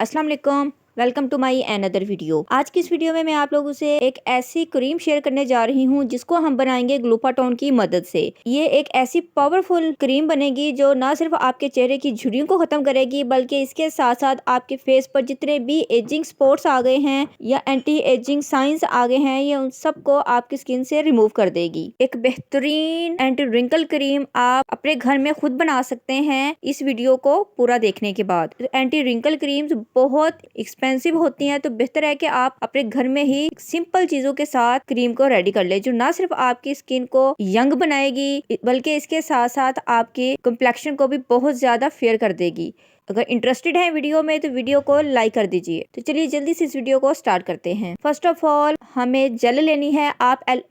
अस्सलाम वालेकुम, welcome to my another video. आज की इस वीडियो में मैं आप लोगों से एक ऐसी क्रीम शेयर करने जा रही हूँ जिसको हम बनाएंगे ग्लूटाथोन की मदद से। ये एक ऐसी पावरफुल क्रीम बनेगी जो ना सिर्फ आपके चेहरे की झुर्रियों को खत्म करेगी बल्कि इसके साथ साथ आपके फेस पर जितने भी एजिंग स्पॉट्स आ गए हैं या एंटी एजिंग साइंस आ गए हैं ये उन सबको आपकी स्किन से रिमूव कर देगी। एक बेहतरीन एंटी रिंकल क्रीम आप अपने घर में खुद बना सकते हैं इस वीडियो को पूरा देखने के बाद। एंटी रिंकल क्रीम्स बहुत एक्सपेंसिव होती हैं तो बेहतर है कि आप अपने घर में ही सिंपल चीजों के साथ क्रीम को रेडी कर ले जो ना सिर्फ आपकी स्किन को यंग बनाएगी बल्कि इसके साथ साथ आपके कम्प्लेक्शन को भी बहुत ज्यादा फेयर कर देगी। अगर इंटरेस्टेड है वीडियो में तो वीडियो को लाइक कर दीजिए। तो चलिए जल्दी से इस वीडियो को स्टार्ट करते हैं। फर्स्ट ऑफ ऑल हमें जेल लेनी है।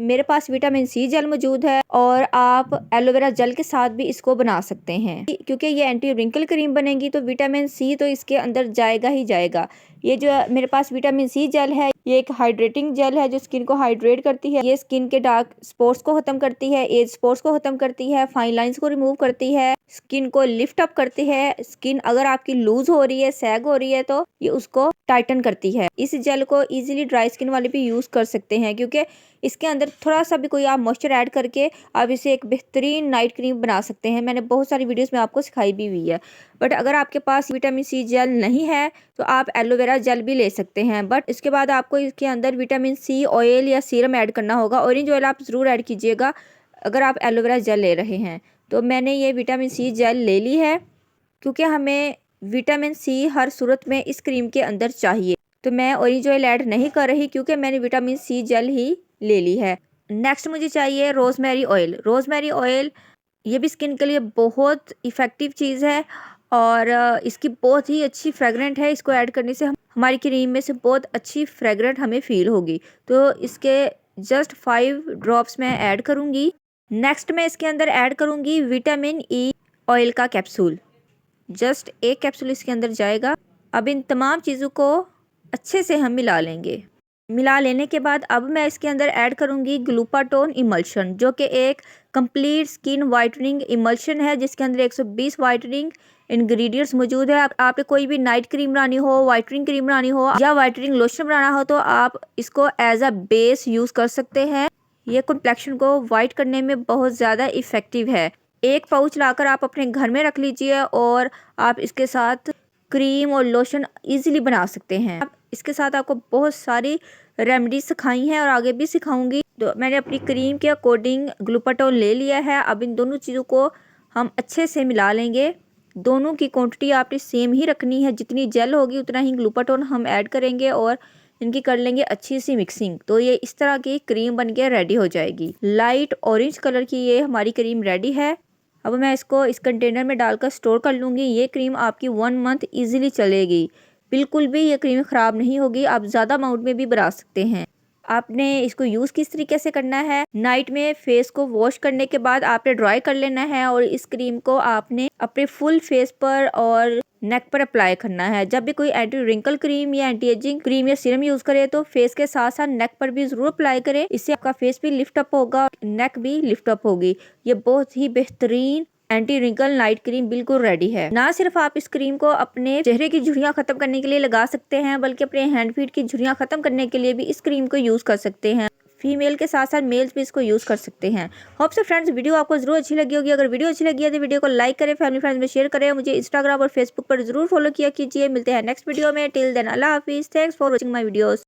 मेरे पास विटामिन सी जेल मौजूद है और आप एलोवेरा जेल के साथ भी इसको बना सकते हैं। क्योंकि ये एंटी रिंकल क्रीम बनेगी तो विटामिन सी तो इसके अंदर जाएगा ही जाएगा। ये जो मेरे पास विटामिन सी जेल है ये एक हाइड्रेटिंग जेल है जो स्किन को हाइड्रेट करती है। ये स्किन के डार्क स्पॉट्स को खत्म करती है, एज स्पॉट्स को खत्म करती है, फाइन लाइंस को रिमूव करती है, स्किन को लिफ्ट अप करती है। स्किन अगर आपकी लूज हो रही है, सैग हो रही है तो ये उसको टाइटन करती है। इस जेल को इजीली ड्राई स्किन वाले भी यूज कर सकते हैं क्योंकि इसके अंदर थोड़ा सा भी कोई आप मॉइस्चर ऐड करके आप इसे एक बेहतरीन नाइट क्रीम बना सकते हैं। मैंने बहुत सारी वीडियोस में आपको सिखाई भी हुई है। बट अगर आपके पास विटामिन सी जेल नहीं है तो आप एलोवेरा जेल भी ले सकते हैं। बट इसके बाद आपको इसके अंदर विटामिन सी ऑयल या सीरम ऐड करना होगा। ऑरेंज ऑयल आप ज़रूर ऐड कीजिएगा अगर आप एलोवेरा जेल ले रहे हैं। तो मैंने ये विटामिन सी जेल ले ली है क्योंकि हमें विटामिन सी हर सूरत में इस क्रीम के अंदर चाहिए। तो मैं ऑरेंज ऑयल ऐड नहीं कर रही क्योंकि मैंने विटामिन सी जेल ही ले ली है। नेक्स्ट मुझे चाहिए रोजमेरी ऑयल। रोजमेरी ऑयल ये भी स्किन के लिए बहुत इफ़ेक्टिव चीज़ है और इसकी बहुत ही अच्छी फ्रेगरेंट है। इसको ऐड करने से हमारी क्रीम में से बहुत अच्छी फ्रेगरेंट हमें फील होगी। तो इसके जस्ट 5 ड्रॉप्स मैं ऐड करूँगी। नेक्स्ट मैं इसके अंदर ऐड करूँगी विटामिन ई ऑयल का कैप्सूल। जस्ट एक कैप्सूल इसके अंदर जाएगा। अब इन तमाम चीज़ों को अच्छे से हम मिला लेंगे। मिला लेने के बाद अब मैं इसके अंदर ऐड करूंगी ग्लूटाथोन इमल्शन जो कि एक कंप्लीट स्किन वाइटनिंग इमल्शन है जिसके अंदर 120 वाइटनिंग इंग्रेडिएंट्स मौजूद है। आपने कोई भी नाइट क्रीम बनानी हो, वाइटनिंग क्रीम बनानी हो या वाइटनिंग लोशन बनाना हो तो आप इसको एज अ बेस यूज कर सकते हैं। ये कम्प्लेक्शन को वाइट करने में बहुत ज़्यादा इफेक्टिव है। एक पाउच लाकर आप अपने घर में रख लीजिए और आप इसके साथ क्रीम और लोशन इजीली बना सकते हैं। इसके साथ आपको बहुत सारी रेमेडीज सिखाई हैं और आगे भी सिखाऊंगी। तो मैंने अपनी क्रीम के अकॉर्डिंग ग्लूटाथोन ले लिया है। अब इन दोनों चीज़ों को हम अच्छे से मिला लेंगे। दोनों की क्वांटिटी आपने सेम ही रखनी है। जितनी जेल होगी उतना ही ग्लूटाथोन हम ऐड करेंगे और इनकी कर लेंगे अच्छी सी मिक्सिंग। तो ये इस तरह की क्रीम बन के रेडी हो जाएगी। लाइट ऑरेंज कलर की ये हमारी क्रीम रेडी है। अब मैं इसको इस कंटेनर में डालकर स्टोर कर लूँगी। ये क्रीम आपकी 1 मंथ ईजिली चलेगी। बिल्कुल भी ये क्रीम ख़राब नहीं होगी। आप ज़्यादा अमाउंट में भी बना सकते हैं। आपने इसको यूज़ किस तरीके से करना है, नाइट में फेस को वॉश करने के बाद आपने ड्राई कर लेना है और इस क्रीम को आपने अपने फुल फेस पर और नेक पर अप्लाई करना है। जब भी कोई एंटी रिंकल क्रीम या एंटी एजिंग क्रीम या सीरम यूज़ करे तो फेस के साथ साथ नेक पर भी ज़रूर अप्लाई करें। इससे आपका फेस भी लिफ्ट अप होगा, नेक भी लिफ्ट अप होगी। ये बहुत ही बेहतरीन एंटी रिंकल नाइट क्रीम बिल्कुल रेडी है। ना सिर्फ आप इस क्रीम को अपने चेहरे की झुर्रियां खत्म करने के लिए लगा सकते हैं बल्कि अपने हैंड फीट की झुर्रियां खत्म करने के लिए भी इस क्रीम को यूज कर सकते हैं। फीमेल के साथ साथ मेल्स भी इसको यूज कर सकते हैं। होप सो फ्रेंड्स वीडियो आपको जरूर अच्छी लगी होगी। अगर वीडियो अच्छी लगी है तो वीडियो को लाइक करें, फैमिली फ्रेंड्स में शेयर करें। मुझे इंस्टाग्राम और फेसबुक पर जरूर फॉलो किया कीजिए। मिलते हैं नेक्स्ट वीडियो में। टिल देन अल्लाह हाफिज। Thanks for watching my videos.